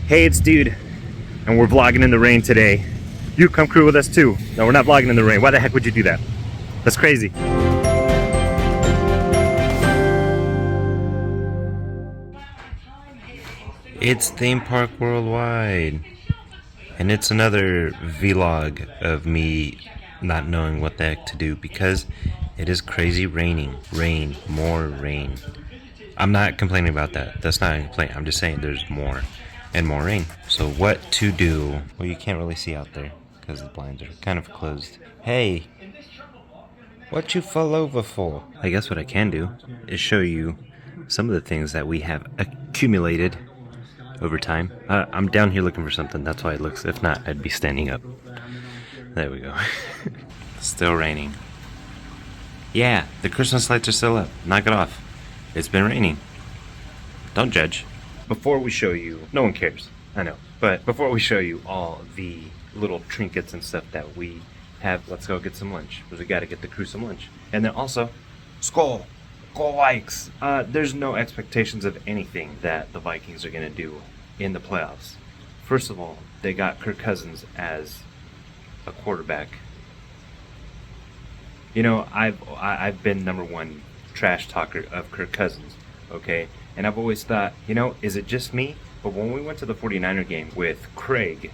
Hey, it's Dude, and we're vlogging in the rain today. You come crew with us too. No, we're not vlogging in the rain. Why the heck would you do that? That's crazy. It's Theme Park Worldwide, and it's another vlog of me not knowing what the heck to do because it is crazy raining. Rain, more rain. I'm not complaining about that. That's not a complaint. I'm just saying there's more and more rain. So what to do? Well, you can't really see out there because the blinds are kind of closed. Hey, what you fall over for? I guess what I can do is show you some of the things that we have accumulated over time. I'm down here looking for something. That's why it looks, if not, I'd be standing up. There we go. Still raining. Yeah, the Christmas lights are still up. Knock it off. It's been raining. Don't judge. Before we show you, no one cares, I know, but before we show you all the little trinkets and stuff that we have, let's go get some lunch, because we got to get the crew some lunch. And then also, Skol! Go Vikes! There's no expectations of anything that the Vikings are going to do in the playoffs. First of all, they got Kirk Cousins as a quarterback. You know, I've been number one trash talker of Kirk Cousins, okay? And I've always thought, you know, is it just me? But when we went to the 49er game with Craig,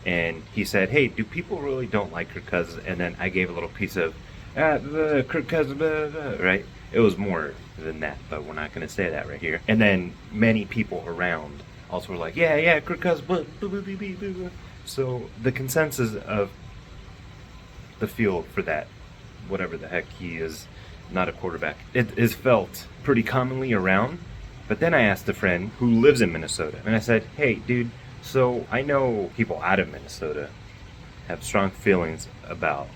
and he said, hey, do people really don't like Kirk Cousins? And then I gave a little piece of, Kirk Cousins, right? It was more than that, but we're not going to say that right here. And then many people around also were like, yeah, Kirk Cousins, So the consensus of the field for that, whatever the heck he is, not a quarterback, it is felt pretty commonly around. But then I asked a friend who lives in Minnesota, and I said, hey, dude, so I know people out of Minnesota have strong feelings about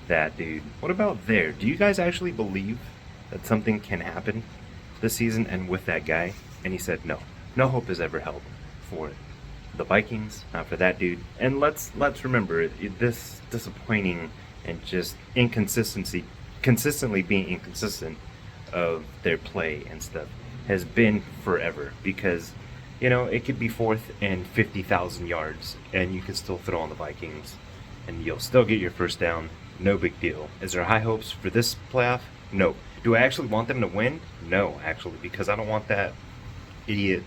that dude. What about there? Do you guys actually believe that something can happen this season and with that guy? And he said, no. No hope is ever held for the Vikings, not for that dude. And let's remember, this disappointing and just consistently being inconsistent of their play and stuff has been forever, because you know it could be 4th and 50,000 yards and you can still throw on the Vikings and you'll still get your first down, no big deal. Is there high hopes for this playoff? No. Do I actually want them to win? No, actually, because I don't want that idiot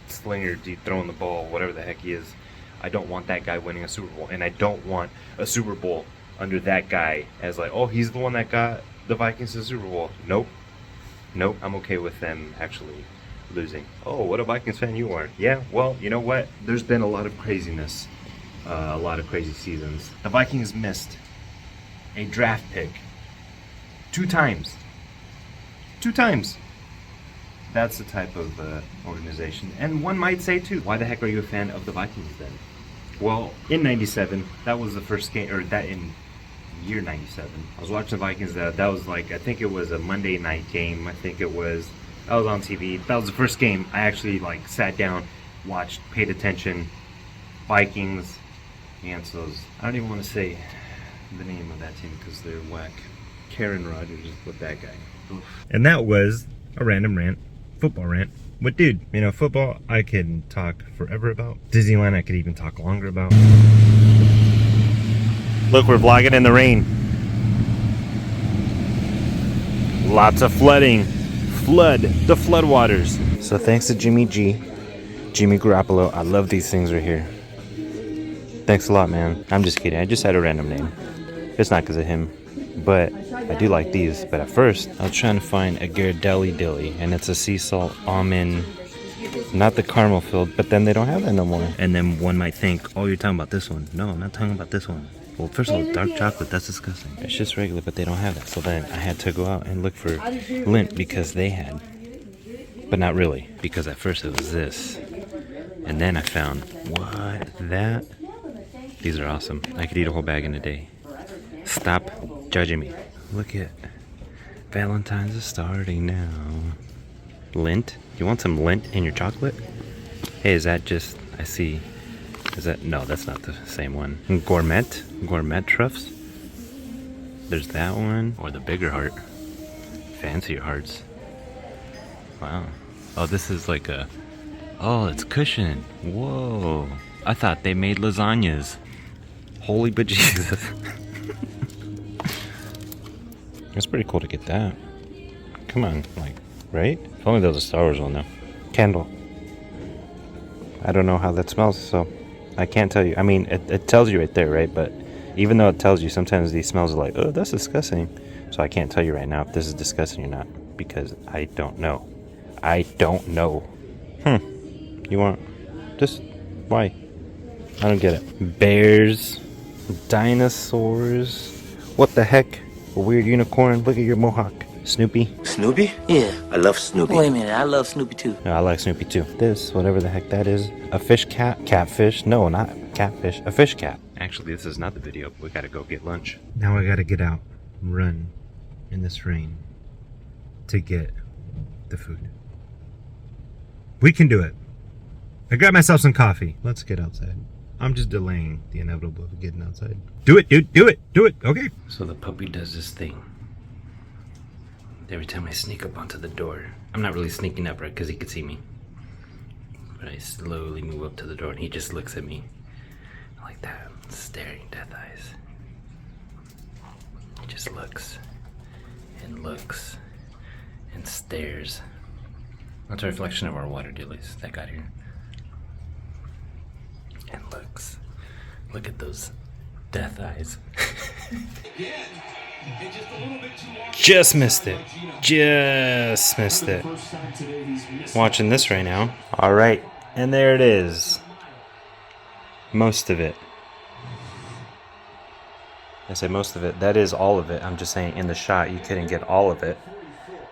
slinger dude throwing the ball, whatever the heck he is. I don't want that guy winning a Super Bowl, and I don't want a Super Bowl under that guy as like, oh, he's the one that got the Vikings to the Super Bowl. Nope, I'm okay with them actually losing. Oh, what a Vikings fan you are. Yeah, well, you know what? There's been a lot of craziness, a lot of crazy seasons. The Vikings missed a draft pick 2 times. 2 times. That's the type of organization. And one might say, too, why the heck are you a fan of the Vikings then? Well, in 97, that was the first game, or that in year 97, I was watching the Vikings. That was like, I think it was a Monday night game. I was on TV. That was the first game I actually like sat down, watched, paid attention. Vikings, Ansels. I don't even want to say the name of that team because they're whack. Karen Rogers is with that guy. Oof. And that was a random rant, football rant. But dude, you know, football I can talk forever about. Disneyland I could even talk longer about. Look, we're vlogging in the rain. Lots of flooding. The floodwaters. So thanks to Jimmy Garoppolo, I love these things right here. Thanks a lot, man. I'm just kidding, I just had a random name. It's not because of him, but I do like these. But at first, I was trying to find a Ghirardelli Dilly, and it's a sea salt almond, not the caramel filled, but then they don't have that no more. And then one might think, oh, you're talking about this one. No, I'm not talking about this one. Well, first of all, dark chocolate, that's disgusting. It's just regular, but they don't have that. So then I had to go out and look for Lindt because they had, but not really, because at first it was this. And then I found, what, that? These are awesome. I could eat a whole bag in a day. Stop judging me. Look at, Valentine's is starting now. Lindt? You want some Lindt in your chocolate? Hey, is that just, I see, is that, no, that's not the same one. Gourmet truffs. There's that one, or the bigger heart. Fancier hearts. Wow. Oh, this is like a Oh, it's cushion. Whoa. I thought they made lasagnas. Holy bejesus. It's pretty cool to get that. Come on, like, right? If only there was a Star Wars one though. Candle. I don't know how that smells, so I can't tell you. I mean, it tells you right there, right? But even though it tells you, sometimes these smells are like, oh, that's disgusting. So I can't tell you right now if this is disgusting or not, because I don't know. I don't know. You want just why? I don't get it. Bears, dinosaurs. What the heck? A weird unicorn. Look at your mohawk. Snoopy. Snoopy? Yeah. I love Snoopy. Wait a minute, I love Snoopy too. No, I like Snoopy too. This, whatever the heck that is. A fish cat? Catfish? No, not catfish. A fish cat. Actually, this is not the video. We gotta go get lunch. Now I gotta get out and run in this rain to get the food. We can do it. I got myself some coffee. Let's get outside. I'm just delaying the inevitable of getting outside. Do it, dude. Do it. Do it. Okay. So the puppy does this thing. Every time I sneak up onto the door, I'm not really sneaking up, right, because he could see me. But I slowly move up to the door and he just looks at me like that, staring death eyes. He just looks and looks and stares. That's a reflection of our water dealies that got here. And looks. Look at those death eyes. Just missed it. Just missed it. Watching this right now. Alright, and there it is. Most of it. I say most of it. That is all of it. I'm just saying in the shot you couldn't get all of it.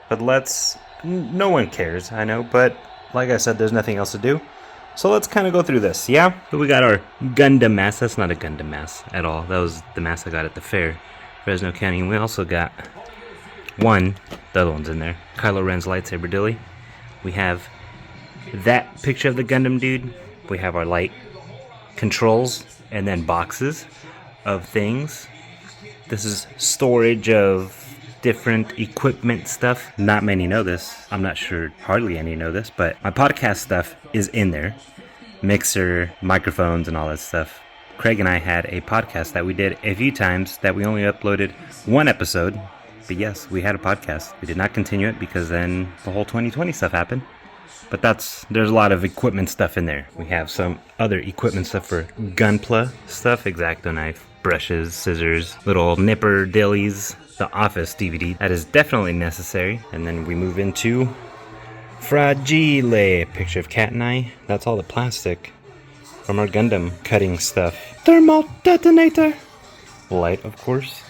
But no one cares, I know, but like I said, there's nothing else to do. So let's kind of go through this, yeah? So we got our Gundam mask. That's not a Gundam mask at all. That was the mask I got at the fair, Fresno County. And we also got the other one's in there, Kylo Ren's lightsaber dilly. We have that picture of the Gundam dude. We have our light controls and then boxes of things. This is storage of different equipment stuff. Not many know this. I'm not sure hardly any know this, but my podcast stuff is in there. Mixer, microphones, and all that stuff. Craig and I had a podcast that we did a few times that we only uploaded one episode. But yes, we had a podcast. We did not continue it because then the whole 2020 stuff happened. But there's a lot of equipment stuff in there. We have some other equipment stuff for gunpla stuff, X-Acto knife, brushes, scissors, little nipper dillies, the Office DVD. That is definitely necessary. And then we move into Fragile, picture of Cat and I. That's all the plastic from our Gundam cutting stuff. Thermal detonator. Light, of course.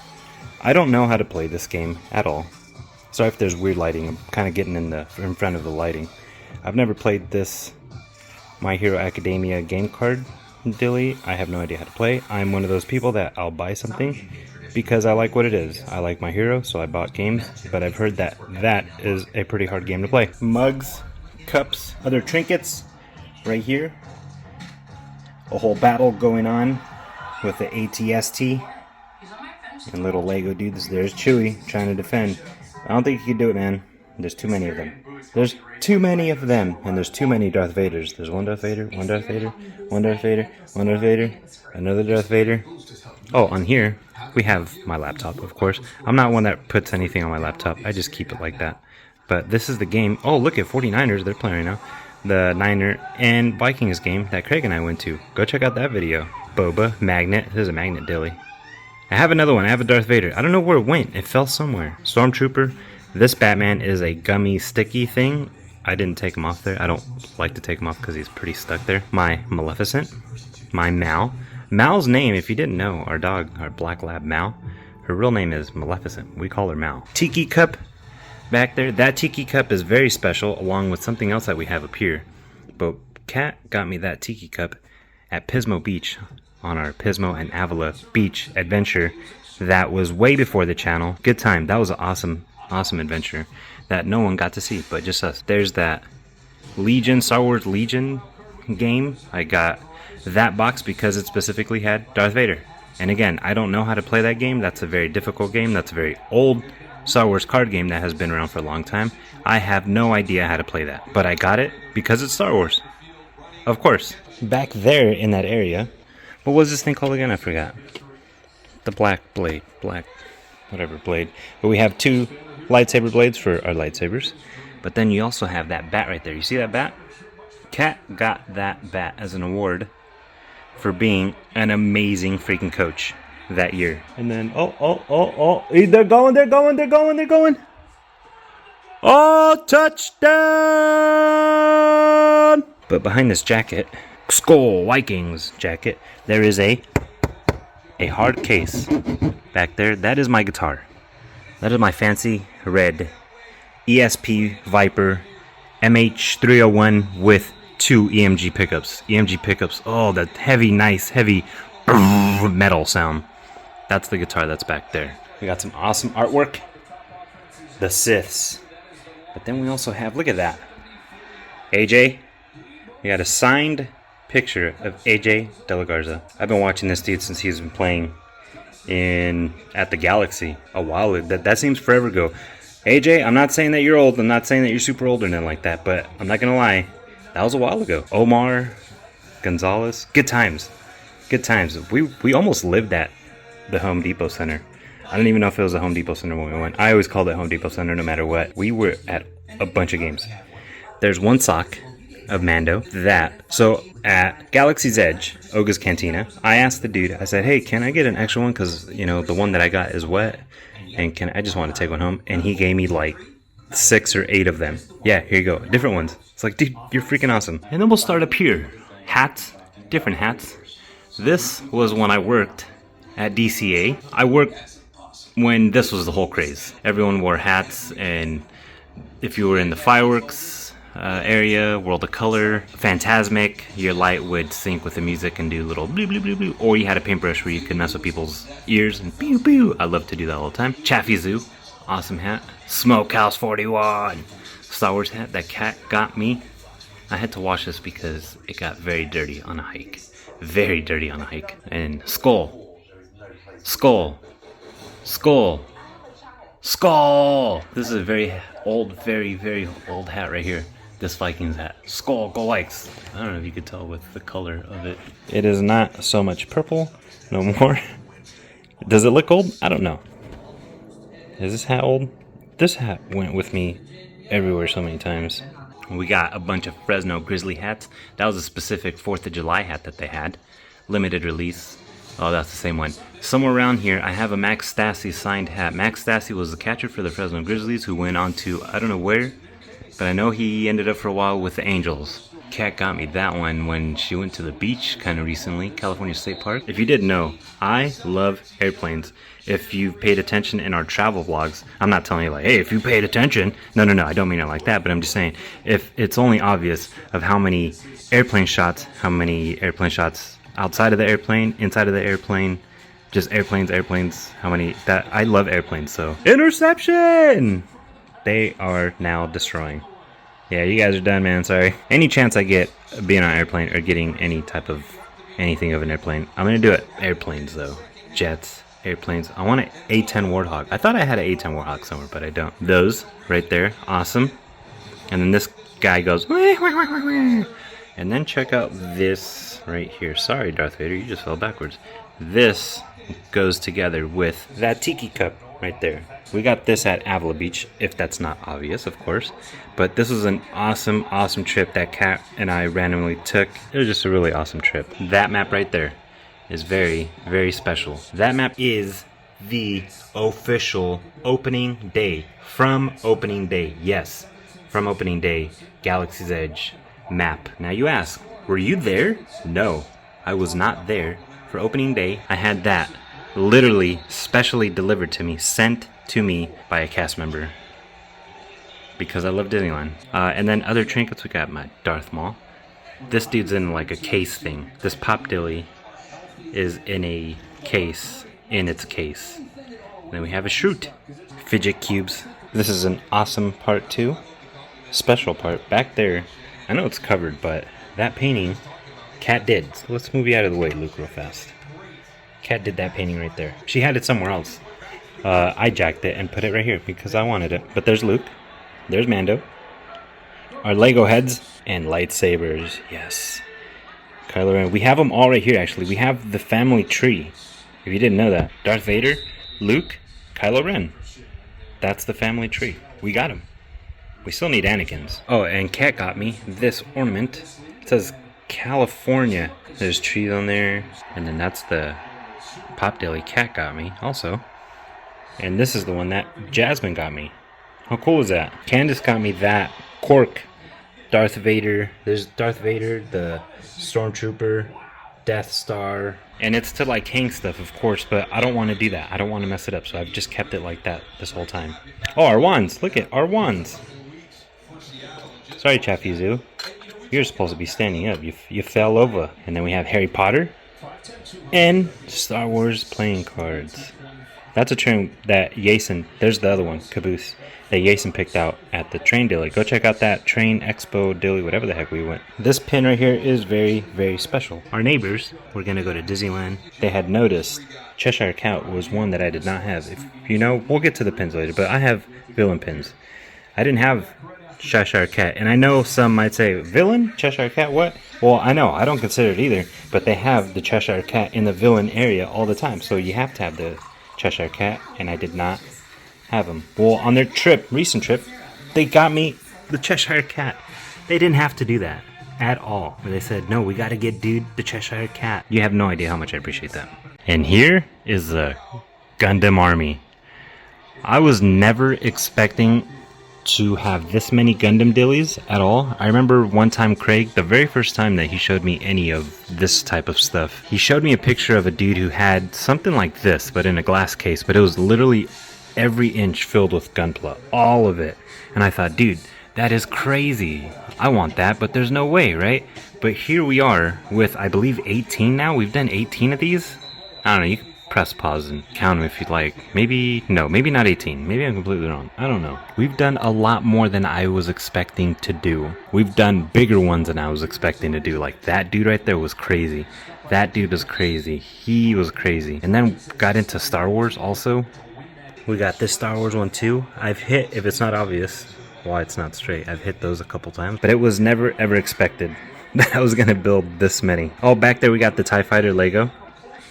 I don't know how to play this game at all. Sorry if there's weird lighting. I'm kind of getting in front of the lighting. I've never played this My Hero Academia game card dilly. I have no idea how to play. I'm one of those people that I'll buy something because I like what it is. I like My Hero, so I bought games, but I've heard that is a pretty hard game to play. Mugs, cups, other trinkets right here. A whole battle going on with the ATST and little Lego dudes. There's Chewie trying to defend. I don't think you can do it, man. There's too many of them. There's too many of them, and there's too many Darth Vaders. There's one Darth Vader, one Darth Vader, one Darth Vader, one Darth Vader, another Darth Vader. Oh, on here, we have my laptop, of course. I'm not one that puts anything on my laptop. I just keep it like that. But this is the game. Oh, look at 49ers. They're playing right now. The Niner and Vikings game that Craig and I went to. Go check out that video. Boba, Magnet. This is a Magnet dilly. I have another one. I have a Darth Vader. I don't know where it went. It fell somewhere. Stormtrooper. This Batman is a gummy sticky thing. I didn't take him off there. I don't like to take him off because he's pretty stuck there. My Maleficent. My Mal. Mal's name, if you didn't know, our dog, our black lab Mal, her real name is Maleficent. We call her Mal. Tiki cup back there. That tiki cup is very special, along with something else that we have up here. But Kat got me that tiki cup at Pismo Beach on our Pismo and Avila beach adventure. That was way before the channel. Good time. That was an awesome adventure that no one got to see, but just us. There's that Legion, Star Wars Legion game. I got that box because it specifically had Darth Vader. And again, I don't know how to play that game. That's a very difficult game. That's a very old Star Wars card game that has been around for a long time. I have no idea how to play that, but I got it because it's Star Wars. of course, back there in that area, what was this thing called again? I forgot. The black whatever blade. But we have 2 lightsaber blades for our lightsabers. But then you also have that bat right there. You see that bat? Kat got that bat as an award for being an amazing freaking coach that year. And then, oh, they're going. Oh, touchdown! But behind this jacket, Skull Vikings jacket, there is a hard case back there. That is my guitar. That is my fancy red ESP Viper MH301 with 2 EMG pickups. EMG pickups, oh, that heavy, nice, heavy metal sound. That's the guitar that's back there. We got some awesome artwork. The Siths. But then we also have, look at that. AJ. We got a signed picture of AJ De La Garza. I've been watching this dude since he's been playing at the Galaxy a while. That seems forever ago. AJ, I'm not saying that you're old. I'm not saying that you're super old or nothing like that. But I'm not going to lie. That was a while ago. Omar Gonzalez. Good times. Good times. We almost lived at the Home Depot Center. I don't even know if it was the Home Depot Center when we went. I always called it Home Depot Center no matter what. We were at a bunch of games. There's one sock of Mando. So at Galaxy's Edge, Oga's Cantina, I asked the dude, I said, hey, can I get an extra one? Because, you know, the one that I got is wet. And I just want to take one home. And he gave me like 6 or 8 of them. Yeah, here you go. Different ones. It's like, dude, you're freaking awesome. And then we'll start up here. Hats. Different hats. This was when I worked at DCA. I worked when this was the whole craze. Everyone wore hats, and if you were in the fireworks area, World of Color, Phantasmic, your light would sync with the music and do little blue, blue, blue, blue. Or you had a paintbrush where you could mess with people's ears and pew, pew. I love to do that all the time. Chaffee Zoo, awesome hat. Smokehouse 41, Star Wars hat that Kat got me. I had to wash this because it got very dirty on a hike. Very dirty on a hike. And Skull. This is a very old, very old hat right here. This Vikings hat. Skull, go Vikes. I don't know if you could tell with the color of it. It is not so much purple no more. Does it look old? I don't know. Is this hat old? This hat went with me everywhere so many times. We got a bunch of Fresno Grizzly hats. That was a specific 4th of July hat that they had. Limited release. Oh, that's the same one. Somewhere around here, I have a Max Stassi signed hat. Max Stassi was the catcher for the Fresno Grizzlies who went on to, I don't know where, but I know he ended up for a while with the Angels. Kat got me that one when she went to the beach kind of recently, California State Park. If you didn't know, I love airplanes. If you've paid attention in our travel vlogs, I'm not telling you like, hey, if you paid attention. No, I don't mean it like that, but I'm just saying, if it's only obvious of how many airplane shots outside of the airplane, inside of the airplane, just airplanes, how many, that I love airplanes, so. Interception! They are now destroying. Yeah, you guys are done, man, sorry. Any chance I get being on an airplane or getting anything of an airplane, I'm gonna do it. Airplanes, though. Jets, airplanes. I want an A-10 Warthog. I thought I had an A-10 Warthog somewhere, but I don't. Those, right there, awesome. And then this guy goes, and then check out this right here. Sorry, Darth Vader, you just fell backwards. This goes together with that tiki cup right there. We got this at Avila Beach, if that's not obvious, of course. But this was an awesome trip that Kat and I randomly took. It was just a really awesome trip. That map right there is very special. That map is the official opening day. From opening day, yes. From opening day, Galaxy's Edge map. Now you ask, were you there? No, I was not there. For opening day, I had that literally specially delivered to me, sent to me by a cast member. Because I love Disneyland. And then other trinkets, we got my Darth Maul. This dude's in like a case thing. This Pop Dilly is in a case, in its case. And then we have a Shroot. Fidget cubes. This is an awesome part too. Special part back there. I know it's covered, but that painting, Kat did. So let's move you out of the way, Luke, real fast. Kat did that painting right there. She had it somewhere else. I jacked it and put it right here because I wanted it. But there's Luke. There's Mando. Our Lego heads and lightsabers. Yes. Kylo Ren. We have them all right here, actually. We have the family tree. If you didn't know that. Darth Vader, Luke, Kylo Ren. That's the family tree. We got him. We still need Anakin's. Oh, and Kat got me this ornament. It says California. There's trees on there. And then that's the Pop Daily Kat got me also. And this is the one that Jasmine got me. How cool is that? Candace got me that cork. Darth Vader. There's Darth Vader, the Stormtrooper, Death Star. And it's to like hang stuff, of course, but I don't want to do that. I don't want to mess it up, so I've just kept it like that this whole time. Oh, our wands. Look at our wands. Sorry, Chaffee Zoo. You're supposed to be standing up. You fell over. And then we have Harry Potter and Star Wars playing cards. That's a train that Yason, there's the other one, Caboose, that Yason picked out at the train dilly. Go check out that train expo dilly, whatever the heck we went. This pin right here is very, very special. Our neighbors were going to go to Disneyland. They had noticed Cheshire Cat was one that I did not have. If you know, we'll get to the pins later, but I have villain pins. I didn't have Cheshire Cat, and I know some might say, villain? Cheshire Cat, what? Well, I know, I don't consider it either, but they have the Cheshire Cat in the villain area all the time, so you have to have the Cheshire Cat, and I did not have them. Well, on their trip, recent trip, they got me the Cheshire Cat. They didn't have to do that at all. They said, no, we gotta get dude the Cheshire Cat. You have no idea how much I appreciate that. And here is the Gundam Army. I was never expecting to have this many Gundam dillies at all. I remember one time Craig, the very first time that he showed me any of this type of stuff, he showed me a picture of a dude who had something like this, but in a glass case, but it was literally every inch filled with Gunpla, all of it. And I thought, dude, that is crazy. I want that, but there's no way, right? But here we are with, I believe, 18 now. We've done 18 of these. I don't know, you can press pause and count them if you'd like. Maybe, no, maybe not 18. Maybe I'm completely wrong. I don't know. We've done a lot more than I was expecting to do. We've done bigger ones than I was expecting to do. Like that dude right there was crazy. That dude was crazy. He was crazy. And then got into Star Wars also. We got this Star Wars one too. I've hit, if it's not obvious why it's not straight, I've hit those a couple times. But it was never ever expected that I was going to build this many. Oh, back there we got the TIE Fighter Lego.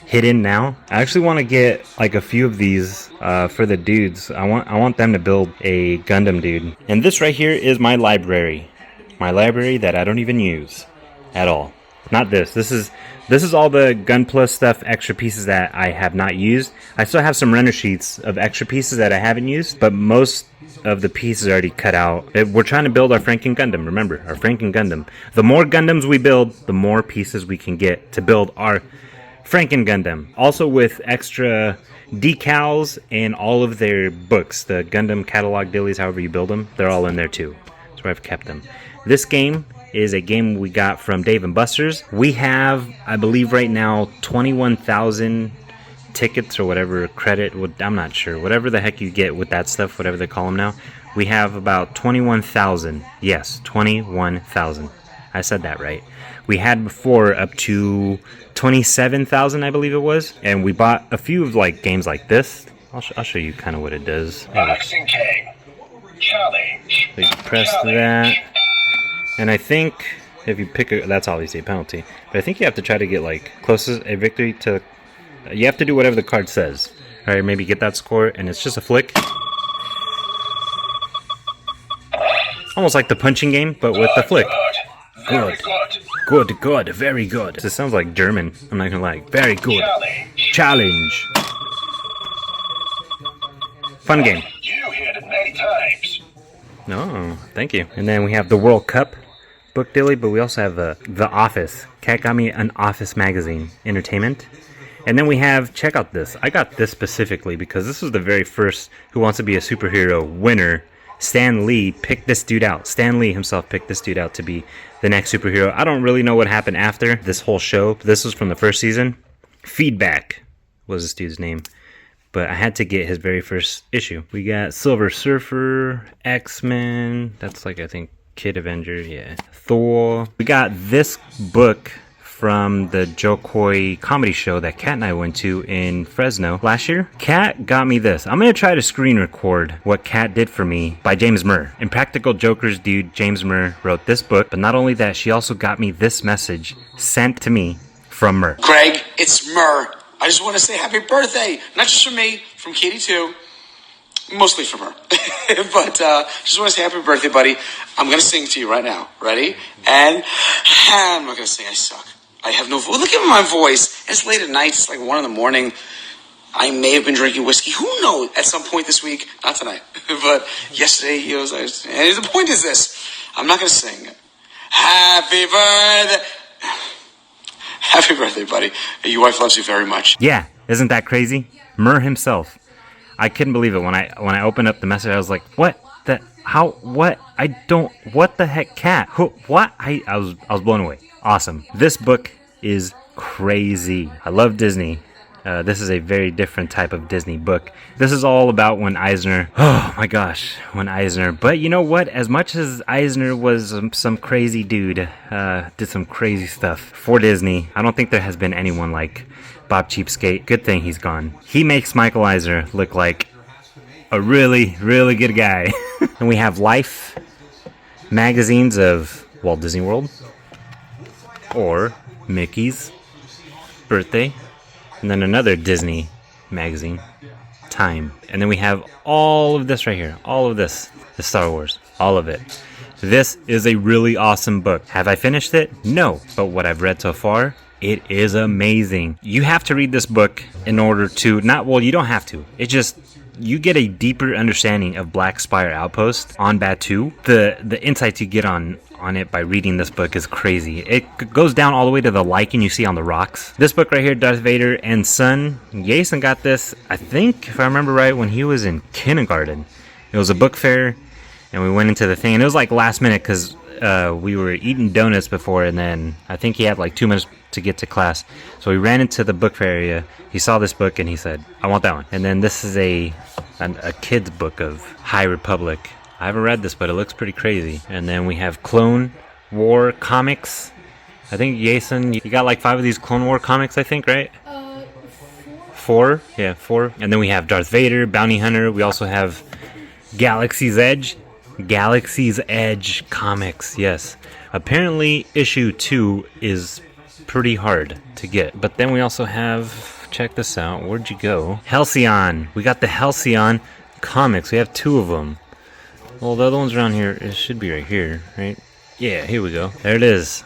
Hidden now. I actually want to get like a few of these for the dudes. I want them to build a Gundam dude. And this right here is my library. My library that I don't even use at all. Not this. This is all the Gunpla stuff, extra pieces that I have not used. I still have some render sheets of extra pieces that I haven't used, but most of the pieces are already cut out. We're trying to build our Franken Gundam. Remember, our Franken Gundam. The more Gundams we build, the more pieces we can get to build our Franken Gundam. Also with extra decals and all of their books, the Gundam catalog dillies, however you build them, they're all in there too. That's where I've kept them. This game is a game we got from Dave and Buster's. We have, I believe right now, 21,000 tickets or whatever, credit, I'm not sure, whatever the heck you get with that stuff, whatever they call them now. We have about 21,000. Yes, 21,000. I said that right. We had before up to 27,000, I believe it was, and we bought a few of like games like this. I'll show you kind of what it does. Relaxing King. Challenge. So you press that, and I think if you pick a, that's obviously a penalty, but I think you have to try to get like closest a victory to. You have to do whatever the card says. All right, maybe get that score, and it's just a flick. Almost like the punching game, but with the flick. Good. Good, very good. This sounds like German, I'm not gonna lie. Very good. Challenge. Fun game. You heard it many times. No, thank you. And then we have the World Cup book dilly, but we also have The Office. Kat got me an Office magazine, entertainment. And then we have, check out this. I got this specifically because this was the very first Who Wants to Be a Superhero winner. Stan Lee picked this dude out. Stan Lee himself picked this dude out to be the next superhero. I don't really know what happened after this whole show. This was from the first season. Feedback was this dude's name. But I had to get his very first issue. We got Silver Surfer, X-Men. That's like, I think, Kid Avenger. Yeah. Thor. We got this book from the Joe Coy comedy show that Kat and I went to in Fresno last year. Kat got me this. I'm going to try to screen record what Kat did for me by James Murr. Impractical Jokers dude James Murr wrote this book, but not only that, she also got me this message sent to me from Murr. Greg, it's Murr. I just want to say happy birthday. Not just from me, from Katie too. Mostly from her. But just want to say happy birthday, buddy. I'm going to sing to you right now. Ready? And I'm not going to sing. I suck. I have no voice. Look at my voice. It's late at night. It's like 1 a.m. I may have been drinking whiskey. Who knows? At some point this week. Not tonight. But yesterday, and the point is this. I'm not going to sing. Happy birthday. Happy birthday, buddy. Your wife loves you very much. Yeah, isn't that crazy? Murr himself. I couldn't believe it when I opened up the message. I was like, what the how what what the heck, Cat? What? I was blown away. Awesome. This book is crazy. I love Disney. This is a very different type of Disney book. This is all about when Eisner, oh my gosh, when Eisner. But you know what? As much as Eisner was some crazy dude, did some crazy stuff for Disney, I don't think there has been anyone like Bob Cheapskate. Good thing he's gone. He makes Michael Eisner look like a really, really good guy. And we have Life magazines of Walt Disney World or Mickey's birthday. And then another Disney magazine, Time. And then we have all of this right here. All of this. The Star Wars. All of it. This is a really awesome book. Have I finished it? No. But what I've read so far, it is amazing. You have to read this book in order to, you don't have to. It just, you get a deeper understanding of Black Spire Outpost on Batuu. The insights you get on it by reading this book is crazy. It goes down all the way to the lichen you see on the rocks. This book right here, Darth Vader and Son. Jason got this, I think, if I remember right, when he was in kindergarten. It was a book fair, and we went into the thing, and it was like last minute because we were eating donuts before, and then I think he had like 2 minutes to get to class. So we ran into the book fair area. He saw this book, and he said, I want that one. And then this is a kid's book of High Republic. I haven't read this, but it looks pretty crazy. And then we have Clone War comics. I think, Jason, you got like 5 of these Clone War comics, I think, right? 4? Yeah, 4. And then we have Darth Vader, Bounty Hunter. We also have Galaxy's Edge. Galaxy's Edge comics, yes. Apparently, issue 2 is pretty hard to get. But then we also have, check this out, where'd you go? Halcyon. We got the Halcyon comics. We have 2 of them. Well, the other ones around here, it should be right here, right? Yeah, here we go. There it is.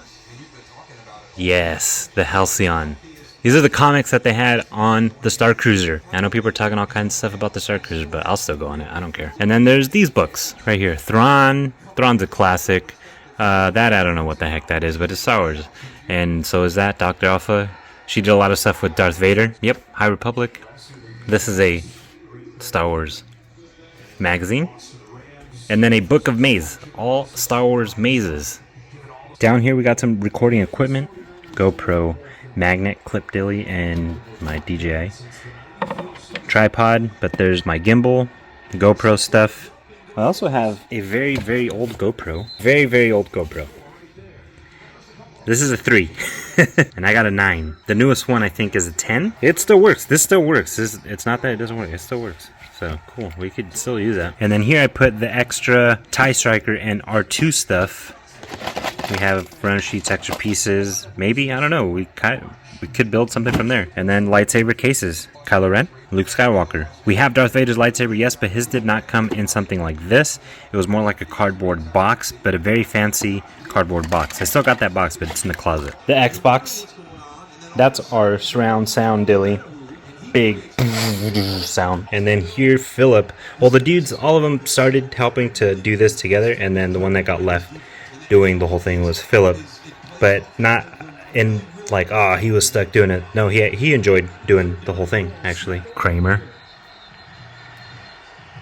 Yes, the Halcyon. These are the comics that they had on the Star Cruiser. I know people are talking all kinds of stuff about the Star Cruiser, but I'll still go on it. I don't care. And then there's these books right here. Thrawn. Thrawn's a classic. That, I don't know what the heck that is, but it's Star Wars. And so is that Dr. Alpha. She did a lot of stuff with Darth Vader. Yep, High Republic. This is a Star Wars magazine. And then a book of maze. All Star Wars mazes. Down here we got some recording equipment. GoPro, magnet, clip dilly, and my DJI. Tripod, but there's my gimbal, GoPro stuff. I also have a very, very old GoPro. Very, very old GoPro. This is a 3. And I got a 9. The newest one I think is a 10. It still works. This still works. It's not that it doesn't work. It still works. So, cool. We could still use that. And then here I put the extra TIE Striker and R2 stuff. We have runner sheets, extra pieces. Maybe, I don't know. We could build something from there. And then lightsaber cases. Kylo Ren, Luke Skywalker. We have Darth Vader's lightsaber, yes, but his did not come in something like this. It was more like a cardboard box, but a very fancy cardboard box. I still got that box, but it's in the closet. The Xbox. That's our surround sound dilly. Big sound. And then here, Philip. Well, the dudes, all of them started helping to do this together, and then the one that got left doing the whole thing was Philip. But not in like, he was stuck doing it. No, he enjoyed doing the whole thing, actually. Kramer.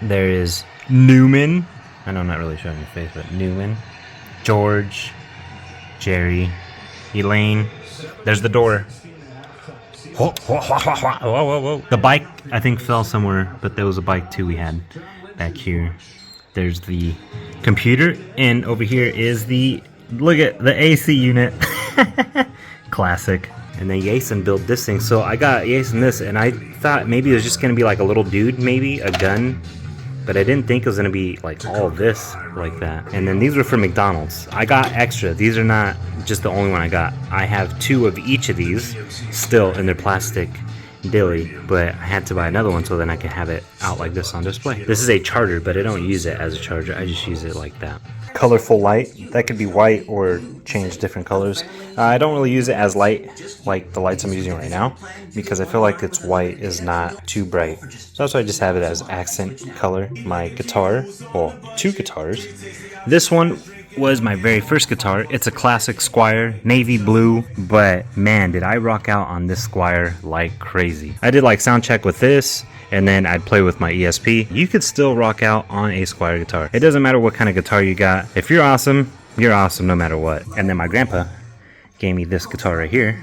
There is Newman. I know I'm not really showing your face, but Newman. George. Jerry. Elaine. There's the door. Whoa, whoa, whoa, whoa, whoa, whoa. The bike, I think, fell somewhere, but there was a bike, too, we had back here. There's the computer, and over here is the, look at the AC unit. classic. And then Jason built this thing. So I got Jason this, and I thought maybe it was just gonna be like a little dude, maybe a gun. But I didn't think it was gonna be like all of this like that. And then these were from McDonald's. I got extra. These are not just the only one I got. I have 2 of each of these still in their plastic dilly, but I had to buy another one so then I could have it out like this on display. This is a charger, but I don't use it as a charger. I just use it like that. Colorful light. That could be white or change different colors. I don't really use it as light like the lights I'm using right now because I feel like its white is not too bright. So that's why I just have it as accent color. My guitar, well, 2 guitars. This one was my very first guitar. It's a classic Squire, navy blue, but man, did I rock out on this Squire like crazy. I did like sound check with this, and then I'd play with my ESP. You could still rock out on a Squire guitar. It doesn't matter what kind of guitar you got. If you're awesome no matter what. And then my grandpa gave me this guitar right here.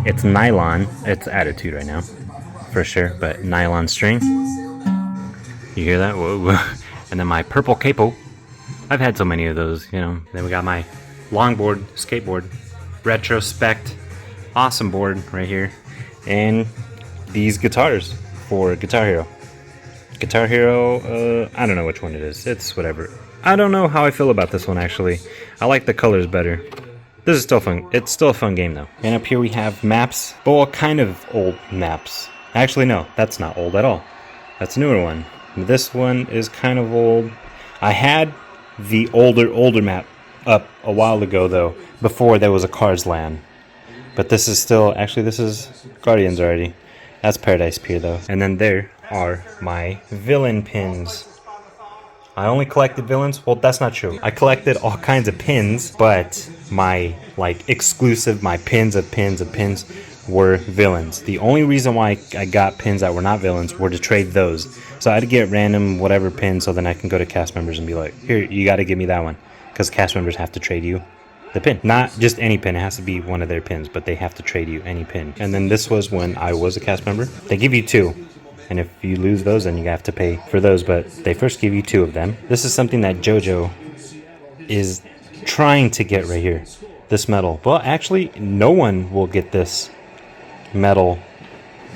It's nylon. It's Attitude right now, for sure, but nylon string. You hear that? Whoa, whoa. And then my purple capo. I've had so many of those, you know. Then we got my longboard, skateboard, retrospect, awesome board right here. And these guitars for Guitar Hero. Guitar Hero, I don't know which one it is. It's whatever. I don't know how I feel about this one, actually. I like the colors better. This is still fun. It's still a fun game, though. And up here we have maps. Well, kind of old maps. Actually, no, that's not old at all. That's a newer one. This one is kind of old. I had the older map up a while ago, though, before there was a Cars LAN. But this is still, actually this is Guardians already. That's Paradise Pier, though. And then there are my villain pins. I only collected villains. Well, that's not true. I collected all kinds of pins, but my like exclusive, my pins of pins were villains. The only reason why I got pins that were not villains were to trade those. So I had to get random whatever pins so then I can go to cast members and be like, here, you got to give me that one. Because cast members have to trade you the pin. Not just any pin. It has to be one of their pins, but they have to trade you any pin. And then this was when I was a cast member. They give you 2. And if you lose those, then you have to pay for those. But they first give you 2 of them. This is something that JoJo is trying to get right here. This medal. Well, actually, no one will get this medal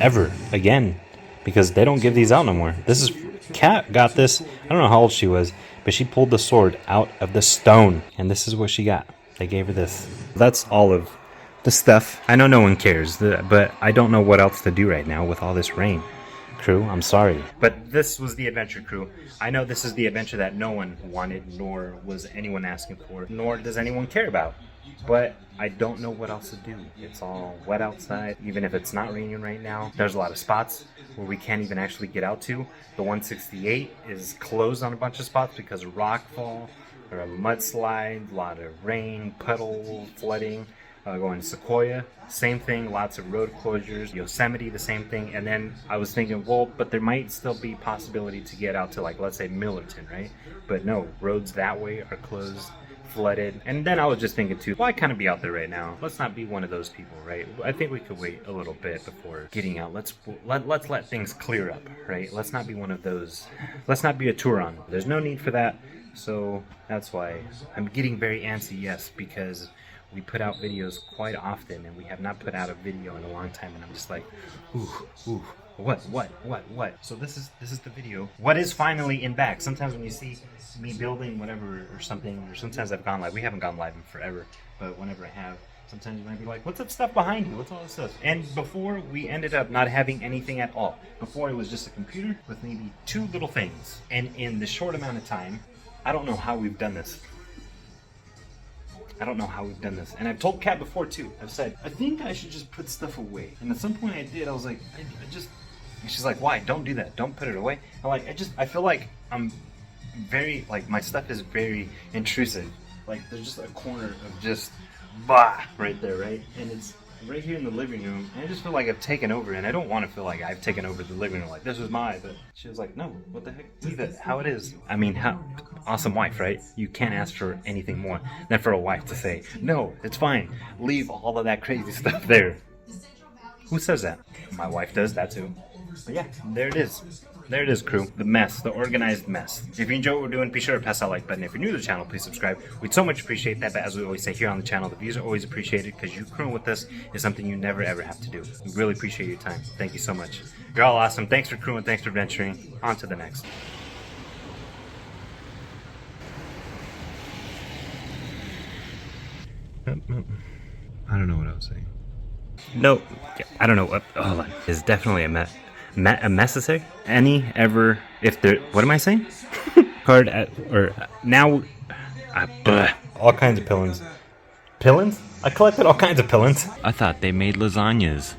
ever again because they don't give these out no more. This is Kat got this. I don't know how old she was, but she pulled the sword out of the stone, and this is what she got. They gave her this. That's all of the stuff. I know no one cares, but I don't know what else to do right now with all this rain. Crew, I'm sorry. But this was the adventure, crew. I know this is the adventure that no one wanted, nor was anyone asking for, nor does anyone care about. But I don't know what else to do. It's all wet outside, even if it's not raining right now. There's a lot of spots where we can't even actually get out to. The 168 is closed on a bunch of spots because of rockfall, or a mudslide, a lot of rain, puddle, flooding. Going to Sequoia, same thing, lots of road closures. Yosemite, the same thing. And then I was thinking, well, but there might still be possibility to get out to, like, let's say Millerton, right? But no, roads that way are closed, flooded. And then I was just thinking too, why kind of be out there right now? Let's not be one of those people, right? I think we could wait a little bit before getting out. Let's let things clear up, right? Let's not be one of those. Let's not be a Turon. There's no need for that. So that's why I'm getting very antsy, yes, because we put out videos quite often, and we have not put out a video in a long time, and I'm just like, ooh, what? So this is the video. What is finally in back? Sometimes when you see me building whatever or something, or sometimes I've gone live. We haven't gone live in forever, but whenever I have, sometimes you might be like, what's that stuff behind you? What's all this stuff? And before, we ended up not having anything at all. Before, it was just a computer with maybe 2 little things. And in the short amount of time, I don't know how we've done this. And I've told Kat before too. I've said, I think I should just put stuff away. And at some point I did. I was like, I just... And she's like, why? Don't do that. Don't put it away. I feel like I'm very, like, my stuff is very intrusive. Like, there's just a corner of just, right there, right? And it's right here in the living room. And I just feel like I've taken over. And I don't want to feel like I've taken over the living room. Like, this was mine. But she was like, no, what the heck? Leave it how it is. I mean, awesome wife, right? You can't ask for anything more than for a wife to say, no, it's fine. Leave all of that crazy stuff there. Who says that? My wife does that too. But yeah, there it is. there it is, crew. The mess, the organized mess. If you enjoy what we're doing, be sure to press that like button. If you're new to the channel, please subscribe. We'd so much appreciate that, but as we always say here on the channel, the views are always appreciated because you crewing with us is something you never ever have to do. We really appreciate your time. Thank you so much. You're all awesome. Thanks for crewing. Thanks for venturing. On to the next. I don't know what I was saying. No, I don't know what. Hold on. It's definitely a necessary. Any ever if there. What am I saying? Card or now. All kinds of pillins. Pillins? I collected all kinds of pillins. I thought they made lasagnas.